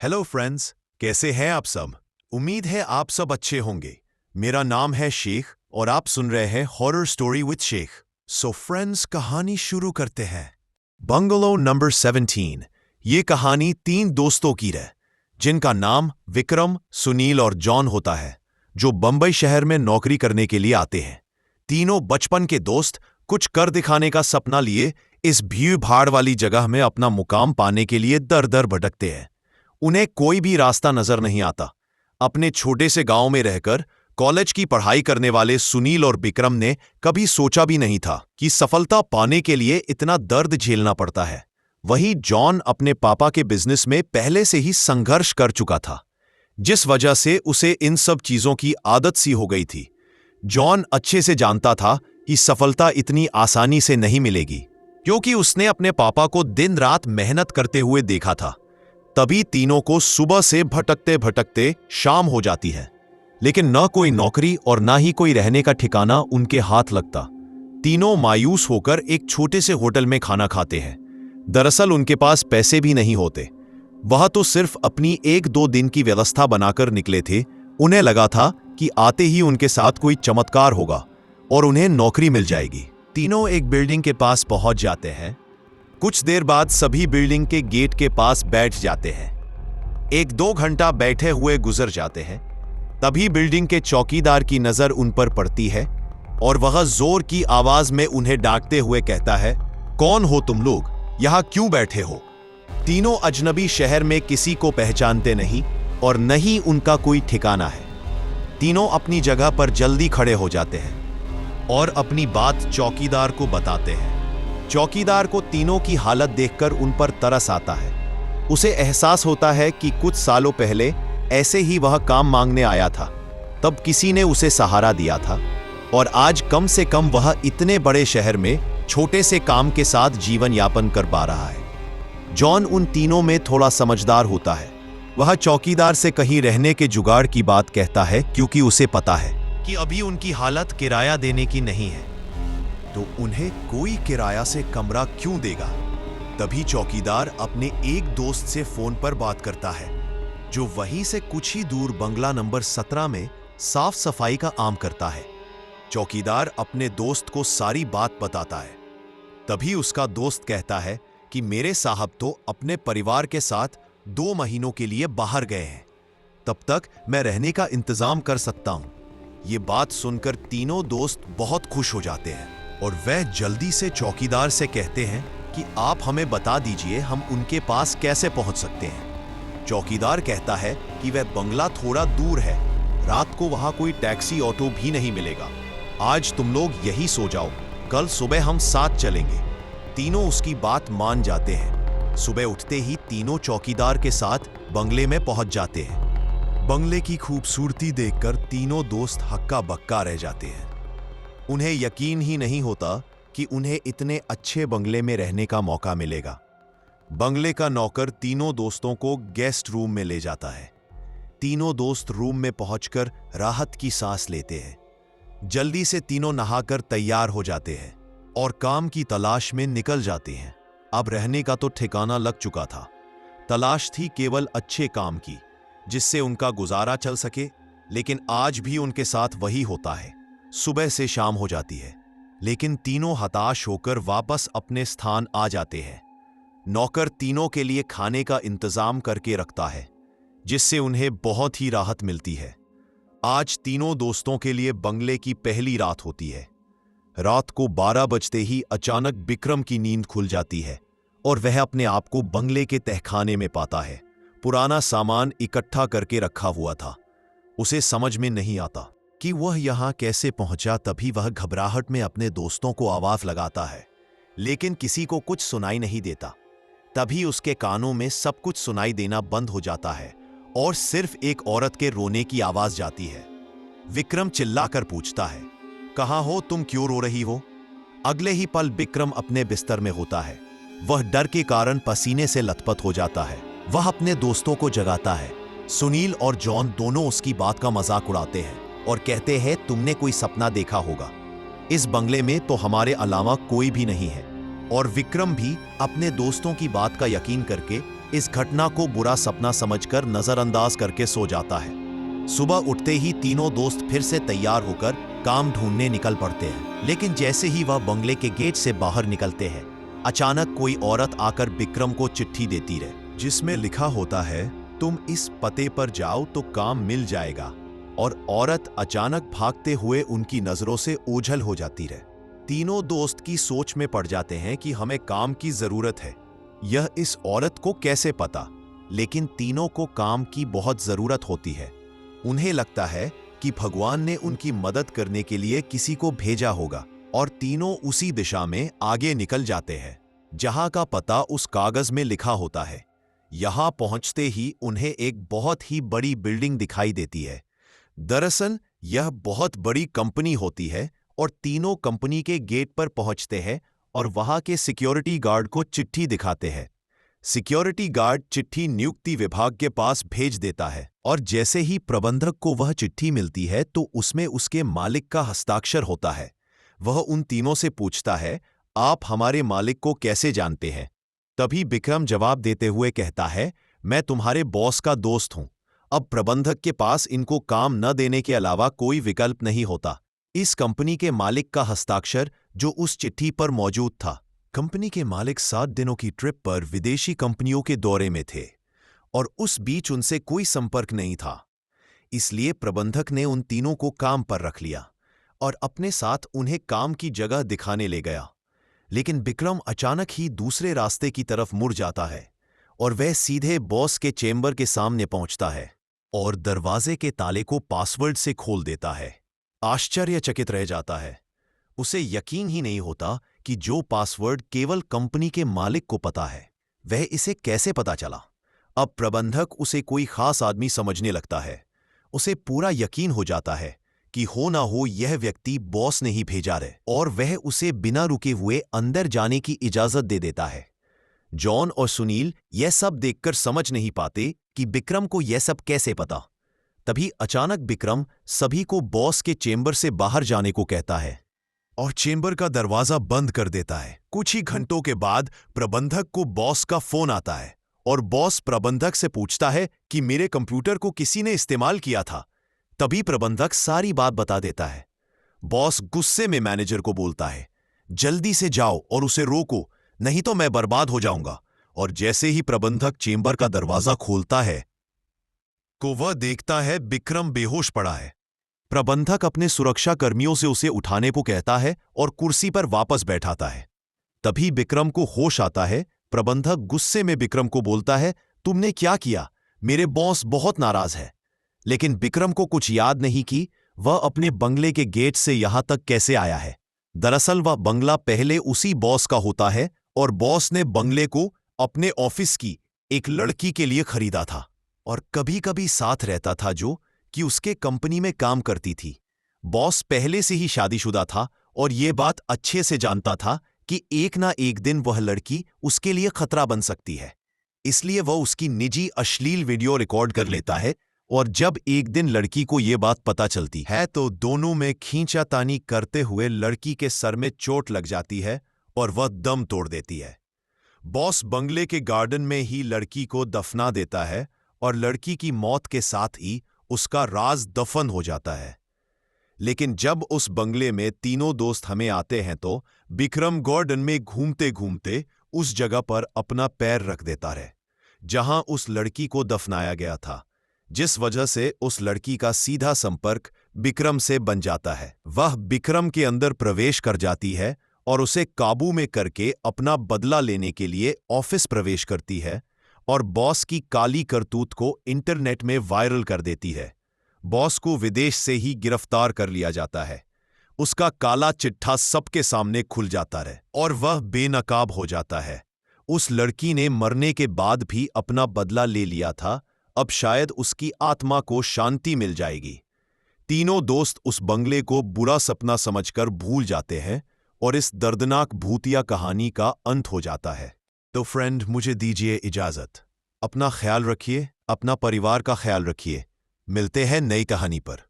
Hello friends, कैसे हैं आप सब। उम्मीद है आप सब अच्छे होंगे। मेरा नाम है शेख और आप सुन रहे हैं horror story with Sheikh. So friends, कहानी शुरू करते हैं। Bungalow number 17। ये कहानी 3 दोस्तों की है जिनका नाम विक्रम, सुनील और जॉन होता है, जो बंबई शहर में नौकरी करने के लिए आते हैं। तीनों बचपन के दोस्त कुछ कर दिखाने का सपना लिए इस भीड़ भाड़ वाली जगह में अपना मुकाम पाने के लिए दर दर भटकते हैं। उन्हें कोई भी रास्ता नजर नहीं आता। अपने छोटे से गांव में रहकर कॉलेज की पढ़ाई करने वाले सुनील और विक्रम ने कभी सोचा भी नहीं था कि सफलता पाने के लिए इतना दर्द झेलना पड़ता है। वहीं जॉन अपने पापा के बिजनेस में पहले से ही संघर्ष कर चुका था, जिस वजह से उसे इन सब चीजों की आदत सी हो गई थी। जॉन अच्छे से जानता था कि सफलता इतनी आसानी से नहीं मिलेगी, क्योंकि उसने अपने पापा को दिन रात मेहनत करते हुए देखा था। तभी तीनों को सुबह से भटकते भटकते शाम हो जाती है, लेकिन न कोई नौकरी और न ही कोई रहने का ठिकाना उनके हाथ लगता। तीनों मायूस होकर एक छोटे से होटल में खाना खाते हैं। दरअसल उनके पास पैसे भी नहीं होते। वह तो सिर्फ अपनी 1-2 दिन की व्यवस्था बनाकर निकले थे। उन्हें लगा था कि आते ही उनके साथ कोई चमत्कार होगा और उन्हें नौकरी मिल जाएगी। तीनों एक बिल्डिंग के पास पहुंच जाते हैं। कुछ देर बाद सभी बिल्डिंग के गेट के पास बैठ जाते हैं। 1-2 घंटा बैठे हुए गुजर जाते हैं। तभी बिल्डिंग के चौकीदार की नजर उन पर पड़ती है और वह जोर की आवाज में उन्हें डांटते हुए कहता है, कौन हो तुम लोग, यहां क्यों बैठे हो। तीनों अजनबी शहर में किसी को पहचानते नहीं और न ही उनका कोई ठिकाना है। तीनों अपनी जगह पर जल्दी खड़े हो जाते हैं और अपनी बात चौकीदार को बताते हैं। चौकीदार को तीनों की हालत देखकर उन पर तरस आता है। उसे एहसास होता है कि कुछ सालों पहले ऐसे ही वह काम मांगने आया था। तब किसी ने उसे सहारा दिया था और आज कम से कम वह इतने बड़े शहर में छोटे से काम के साथ जीवन यापन कर पा रहा है। जॉन उन तीनों में थोड़ा समझदार होता है। वह चौकीदार से कहीं रहने के जुगाड़ की बात कहता है, क्योंकि उसे पता है कि अभी उनकी हालत किराया देने की नहीं है, तो उन्हें कोई किराया से कमरा क्यों देगा। तभी चौकीदार अपने एक दोस्त से फोन पर बात करता है, जो वहीं से कुछ ही दूर बंगला नंबर 17 में साफ सफाई का काम करता है। चौकीदार अपने दोस्त को सारी बात बताता है। तभी उसका दोस्त कहता है कि मेरे साहब तो अपने परिवार के साथ 2 महीनों के लिए बाहर गए हैं, तब तक मैं रहने का इंतजाम कर सकता हूं। ये बात सुनकर तीनों दोस्त बहुत खुश हो जाते हैं और वह जल्दी से चौकीदार से कहते हैं कि आप हमें बता दीजिए हम उनके पास कैसे पहुंच सकते हैं। चौकीदार कहता है कि वह बंगला थोड़ा दूर है, रात को वहां कोई टैक्सी ऑटो भी नहीं मिलेगा। आज तुम लोग यही सो जाओ, कल सुबह हम साथ चलेंगे। तीनों उसकी बात मान जाते हैं। सुबह उठते ही तीनों चौकीदार के साथ बंगले में पहुंच जाते हैं। बंगले की खूबसूरती देखकर तीनों दोस्त हक्का बक्का रह जाते हैं। उन्हें यकीन ही नहीं होता कि उन्हें इतने अच्छे बंगले में रहने का मौका मिलेगा। बंगले का नौकर तीनों दोस्तों को गेस्ट रूम में ले जाता है। तीनों दोस्त रूम में पहुंचकर राहत की सांस लेते हैं। जल्दी से तीनों नहाकर तैयार हो जाते हैं और काम की तलाश में निकल जाते हैं। अब रहने का तो ठिकाना लग चुका था। तलाश थी केवल अच्छे काम की, जिससे उनका गुजारा चल सके। लेकिन आज भी उनके साथ वही होता है। सुबह से शाम हो जाती है, लेकिन तीनों हताश होकर वापस अपने स्थान आ जाते हैं। नौकर तीनों के लिए खाने का इंतजाम करके रखता है, जिससे उन्हें बहुत ही राहत मिलती है। आज तीनों दोस्तों के लिए बंगले की पहली रात होती है। रात को 12 बजते ही अचानक विक्रम की नींद खुल जाती है और वह अपने आप को बंगले के तहखाने में पाता है। पुराना सामान इकट्ठा करके रखा हुआ था। उसे समझ में नहीं आता कि वह यहां कैसे पहुंचा। तभी वह घबराहट में अपने दोस्तों को आवाज लगाता है, लेकिन किसी को कुछ सुनाई नहीं देता। तभी उसके कानों में सब कुछ सुनाई देना बंद हो जाता है और सिर्फ एक औरत के रोने की आवाज जाती है। विक्रम चिल्लाकर पूछता है, कहां हो तुम, क्यों रो रही हो। अगले ही पल विक्रम अपने बिस्तर में होता है। वह डर के कारण पसीने से लथपथ हो जाता है। वह अपने दोस्तों को जगाता है। सुनील और जॉन दोनों उसकी बात का मजाक उड़ाते हैं और कहते हैं, तुमने कोई सपना देखा होगा। इस बंगले में तो हमारे अलावा कोई भी नहीं है। और विक्रम भी अपने दोस्तों की बात का यकीन करके इस घटना को बुरा सपना समझकर नजरअंदाज करके सो जाता है। सुबह उठते ही तीनों दोस्त फिर से तैयार होकर काम ढूंढने निकल पड़ते हैं। लेकिन जैसे ही वह बंगले के गेट से बाहर निकलते हैं, अचानक कोई औरत आकर विक्रम को चिट्ठी देती रहे, जिसमें लिखा होता है, तुम इस पते पर जाओ तो काम मिल जाएगा। और औरत अचानक भागते हुए उनकी नजरों से ओझल हो जाती रहे। तीनों दोस्त की सोच में पड़ जाते हैं कि हमें काम की जरूरत है। यह इस औरत को कैसे पता? लेकिन तीनों को काम की बहुत जरूरत होती है। उन्हें लगता है कि भगवान ने उनकी मदद करने के लिए किसी को भेजा होगा और तीनों उसी दिशा में आगे निकल जाते हैं जहां का पता उस कागज में लिखा होता है। यहां पहुंचते ही उन्हें एक बहुत ही बड़ी बिल्डिंग दिखाई देती है। दरअसल यह बहुत बड़ी कंपनी होती है और तीनों कंपनी के गेट पर पहुंचते हैं और वहां के सिक्योरिटी गार्ड को चिट्ठी दिखाते हैं। सिक्योरिटी गार्ड चिट्ठी नियुक्ति विभाग के पास भेज देता है और जैसे ही प्रबंधक को वह चिट्ठी मिलती है तो उसमें उसके मालिक का हस्ताक्षर होता है। वह उन तीनों से पूछता है, आप हमारे मालिक को कैसे जानते हैं? तभी विक्रम जवाब देते हुए कहता है, मैं तुम्हारे बॉस का दोस्त हूं। अब प्रबंधक के पास इनको काम न देने के अलावा कोई विकल्प नहीं होता। इस कंपनी के मालिक का हस्ताक्षर जो उस चिट्ठी पर मौजूद था। कंपनी के मालिक 7 दिनों की ट्रिप पर विदेशी कंपनियों के दौरे में थे और उस बीच उनसे कोई संपर्क नहीं था। इसलिए प्रबंधक ने उन तीनों को काम पर रख लिया और अपने साथ उन्हें काम की जगह दिखाने ले गया। लेकिन विक्रम अचानक ही दूसरे रास्ते की तरफ मुड़ जाता है और वह सीधे बॉस के चेंबर के सामने पहुंचता है और दरवाजे के ताले को पासवर्ड से खोल देता है। आश्चर्यचकित रह जाता है। उसे यकीन ही नहीं होता कि जो पासवर्ड केवल कंपनी के मालिक को पता है, वह इसे कैसे पता चला। अब प्रबंधक उसे कोई खास आदमी समझने लगता है। उसे पूरा यकीन हो जाता है कि हो ना हो यह व्यक्ति बॉस ने ही भेजा है और वह उसे बिना रुके हुए अंदर जाने की इजाजत दे देता है। जॉन और सुनील यह सब देखकर समझ नहीं पाते कि विक्रम को यह सब कैसे पता। तभी अचानक विक्रम सभी को बॉस के चेंबर से बाहर जाने को कहता है और चेंबर का दरवाजा बंद कर देता है। कुछ ही घंटों के बाद प्रबंधक को बॉस का फोन आता है और बॉस प्रबंधक से पूछता है कि मेरे कंप्यूटर को किसी ने इस्तेमाल किया था। तभी प्रबंधक सारी बात बता देता है। बॉस गुस्से में मैनेजर को बोलता है, जल्दी से जाओ और उसे रोको, नहीं तो मैं बर्बाद हो जाऊंगा। और जैसे ही प्रबंधक चेंबर का दरवाजा खोलता है को वह देखता है विक्रम बेहोश पड़ा है। प्रबंधक अपने सुरक्षा कर्मियों से उसे उठाने को कहता है और कुर्सी पर वापस बैठाता है। तभी विक्रम को होश आता है। प्रबंधक गुस्से में विक्रम को बोलता है, तुमने क्या किया? मेरे बॉस बहुत नाराज है। लेकिन विक्रम को कुछ याद नहीं कि वह अपने बंगले के गेट से यहां तक कैसे आया है। दरअसल वह बंगला पहले उसी बॉस का होता है और बॉस ने बंगले को अपने ऑफिस की एक लड़की के लिए खरीदा था और कभी कभी साथ रहता था, जो कि उसके कंपनी में काम करती थी। बॉस पहले से ही शादीशुदा था और यह बात अच्छे से जानता था कि एक ना एक दिन वह लड़की उसके लिए खतरा बन सकती है। इसलिए वह उसकी निजी अश्लील वीडियो रिकॉर्ड कर लेता है और जब एक दिन लड़की को यह बात पता चलती है तो दोनों में खींचातानी करते हुए लड़की के सर में चोट लग जाती है और वह दम तोड़ देती है। बॉस बंगले के गार्डन में ही लड़की को दफना देता है और लड़की की मौत के साथ ही उसका राज दफन हो जाता है। लेकिन जब उस बंगले में तीनों दोस्त हमें आते हैं तो विक्रम गार्डन में घूमते घूमते उस जगह पर अपना पैर रख देता है जहां उस लड़की को दफनाया गया था, जिस वजह से उस लड़की का सीधा संपर्क विक्रम से बन जाता है। वह विक्रम के अंदर प्रवेश कर जाती है और उसे काबू में करके अपना बदला लेने के लिए ऑफिस प्रवेश करती है और बॉस की काली करतूत को इंटरनेट में वायरल कर देती है। बॉस को विदेश से ही गिरफ्तार कर लिया जाता है। उसका काला चिट्ठा सबके सामने खुल जाता है और वह बेनकाब हो जाता है। उस लड़की ने मरने के बाद भी अपना बदला ले लिया था। अब शायद उसकी आत्मा को शांति मिल जाएगी। तीनों दोस्त उस बंगले को बुरा सपना समझकर भूल जाते हैं और इस दर्दनाक भूतिया कहानी का अंत हो जाता है। तो फ्रेंड, मुझे दीजिए इजाजत। अपना ख्याल रखिए, अपना परिवार का ख्याल रखिए। मिलते हैं नई कहानी पर।